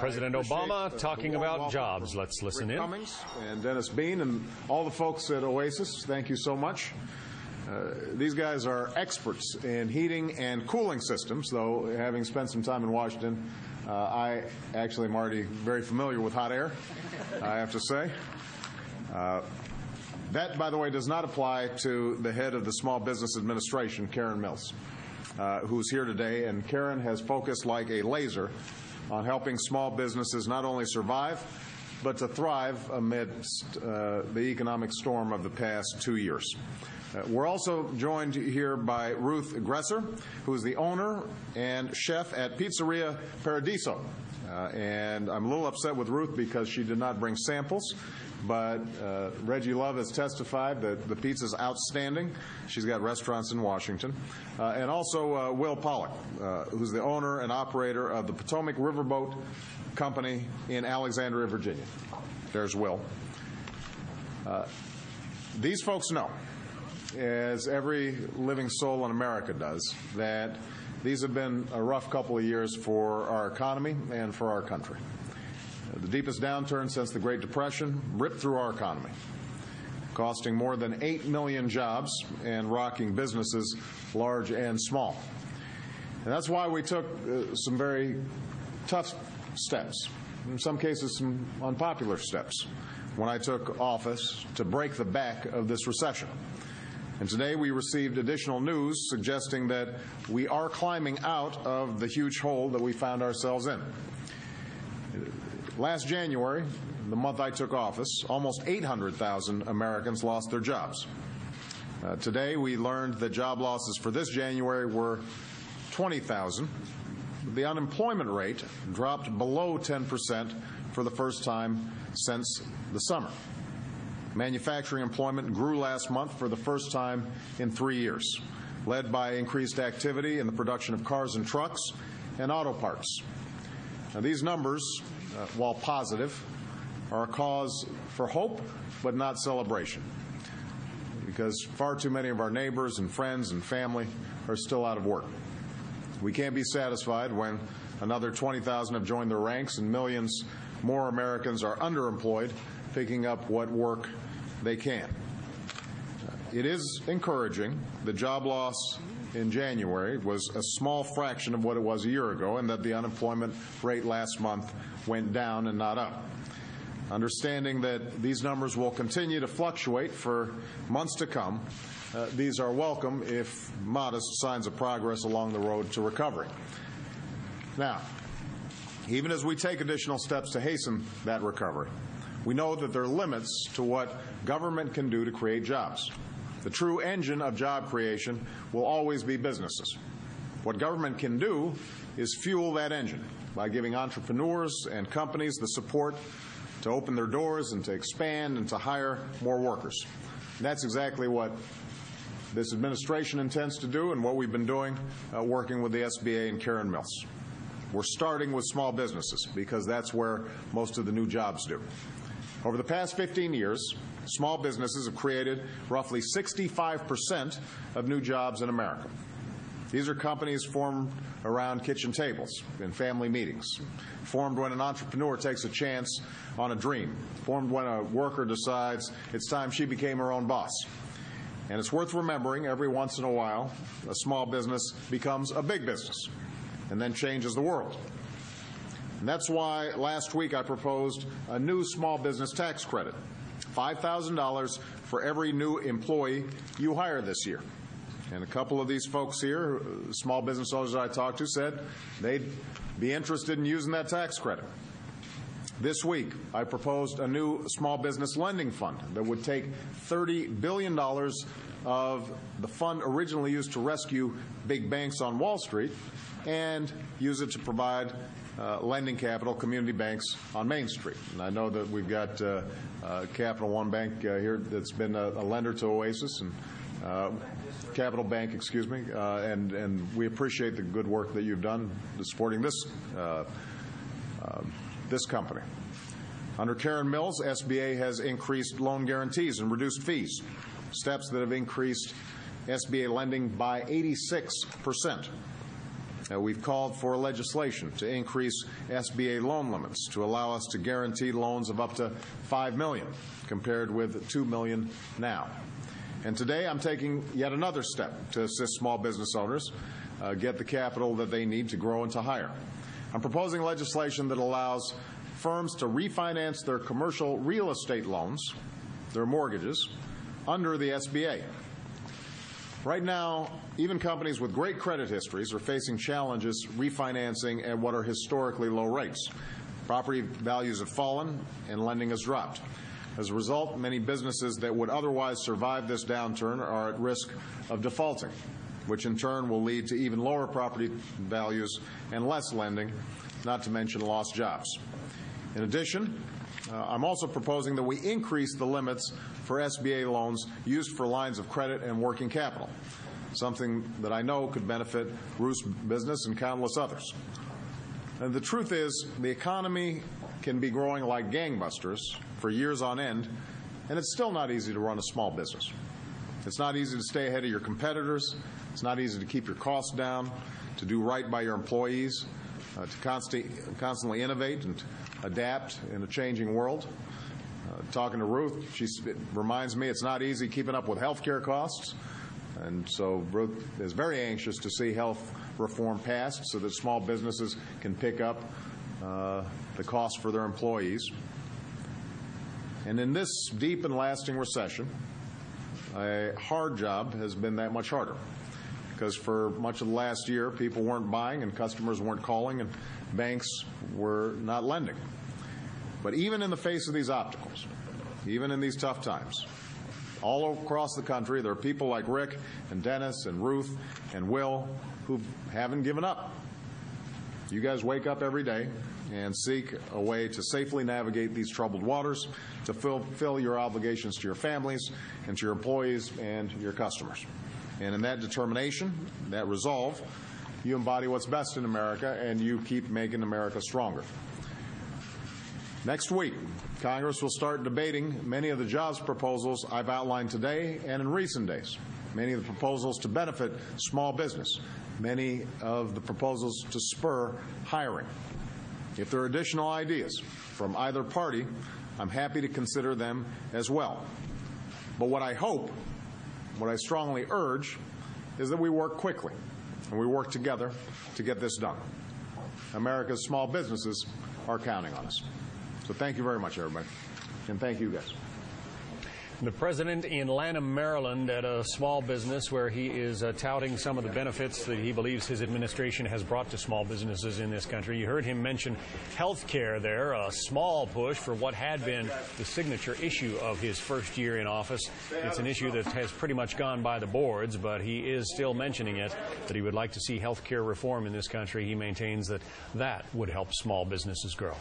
President Obama talking about jobs. Let's listen Rick in. Cummings and Dennis Bean and all the folks at Oasis, thank you so much. These guys are experts in heating and cooling systems, though having spent some time in Washington, I actually am already very familiar with hot air, I have to say. That, by the way, does not apply to the head of the Small Business Administration, Karen Mills, who's here today. And Karen has focused like a laser on helping small businesses not only survive, but to thrive amidst the economic storm of the past 2 years. We're also joined here by Ruth Gresser, who is the owner and chef at Pizzeria Paradiso. And I'm a little upset with Ruth because she did not bring samples. But Reggie Love has testified that the pizza's outstanding. She's got restaurants in Washington. And also Will Pollack, who's the owner and operator of the Potomac Riverboat Company in Alexandria, Virginia. There's Will. These folks know, as every living soul in America does, that these have been a rough couple of years for our economy and for our country. The deepest downturn since the Great Depression ripped through our economy, costing more than 8 million jobs and rocking businesses large and small. And that's why we took some very tough steps, in some cases some unpopular steps, when I took office to break the back of this recession. And today we received additional news suggesting that we are climbing out of the huge hole that we found ourselves in. Last January, the month I took office, almost 800,000 Americans lost their jobs. Today, we learned that job losses for this January were 20,000. The unemployment rate dropped below 10% for the first time since the summer. Manufacturing employment grew last month for the first time in 3 years, led by increased activity in the production of cars and trucks and auto parts. Now, these numbers, while positive, are a cause for hope, but not celebration, because far too many of our neighbors and friends and family are still out of work. We can't be satisfied when another 20,000 have joined their ranks and millions more Americans are underemployed, picking up what work they can. It is encouraging the job loss in January was a small fraction of what it was a year ago, and that the unemployment rate last month went down and not up. Understanding that these numbers will continue to fluctuate for months to come, these are welcome, if modest, signs of progress along the road to recovery. Now, even as we take additional steps to hasten that recovery, we know that there are limits to what government can do to create jobs. The true engine of job creation will always be businesses. What government can do is fuel that engine by giving entrepreneurs and companies the support to open their doors and to expand and to hire more workers. And that's exactly what this administration intends to do and what we've been doing working with the SBA and Karen Mills. We're starting with small businesses because that's where most of the new jobs do. Over the past 15 years, small businesses have created roughly 65% of new jobs in America. These are companies formed around kitchen tables in family meetings, formed when an entrepreneur takes a chance on a dream, formed when a worker decides it's time she became her own boss. And it's worth remembering every once in a while a small business becomes a big business and then changes the world. And that's why last week I proposed a new small business tax credit, $5,000 for every new employee you hire this year. And a couple of these folks here, small business owners that I talked to, said they'd be interested in using that tax credit. This week, I proposed a new small business lending fund that would take $30 billion of the fund originally used to rescue big banks on Wall Street and use it to provide lending capital, community banks on Main Street. And I know that we've got Capital One Bank here that's been a lender to Oasis, and Capital Bank, excuse me, and we appreciate the good work that you've done supporting this this company. Under Karen Mills, SBA has increased loan guarantees and reduced fees, steps that have increased SBA lending by 86%. We've called for legislation to increase SBA loan limits to allow us to guarantee loans of up to $5 million, compared with $2 million now. And today I'm taking yet another step to assist small business owners get the capital that they need to grow and to hire. I'm proposing legislation that allows firms to refinance their commercial real estate loans, their mortgages, under the SBA. Right now, even companies with great credit histories are facing challenges refinancing at what are historically low rates. Property values have fallen and lending has dropped. As a result, many businesses that would otherwise survive this downturn are at risk of defaulting, which in turn will lead to even lower property values and less lending, not to mention lost jobs. In addition, I'm also proposing that we increase the limits for SBA loans used for lines of credit and working capital, something that I know could benefit Ruth's business and countless others. And the truth is, the economy can be growing like gangbusters for years on end, and it's still not easy to run a small business. It's not easy to stay ahead of your competitors. It's not easy to keep your costs down, to do right by your employees, to constantly innovate and adapt in a changing world. Talking to Ruth, she reminds me it's not easy keeping up with health care costs. And so Ruth is very anxious to see health reform passed so that small businesses can pick up the cost for their employees. And in this deep and lasting recession, a hard job has been that much harder, because for much of the last year, people weren't buying and customers weren't calling and banks were not lending. But even in the face of these obstacles, even in these tough times, all across the country, there are people like Rick and Dennis and Ruth and Will who haven't given up. You guys wake up every day and seek a way to safely navigate these troubled waters, to fulfill your obligations to your families and to your employees and your customers. And in that determination, that resolve, you embody what's best in America, and you keep making America stronger. Next week, Congress will start debating many of the jobs proposals I've outlined today and in recent days, many of the proposals to benefit small business, many of the proposals to spur hiring. If there are additional ideas from either party, I'm happy to consider them as well. But what I hope, what I strongly urge, is that we work quickly and we work together to get this done. America's small businesses are counting on us. So thank you very much, everybody, and thank you guys. The president in Lanham, Maryland, at a small business where he is touting some of the benefits that he believes his administration has brought to small businesses in this country. You heard him mention health care there, a small push for what had been the signature issue of his first year in office. It's an issue that has pretty much gone by the boards, but he is still mentioning it, that he would like to see health care reform in this country. He maintains that that would help small businesses grow.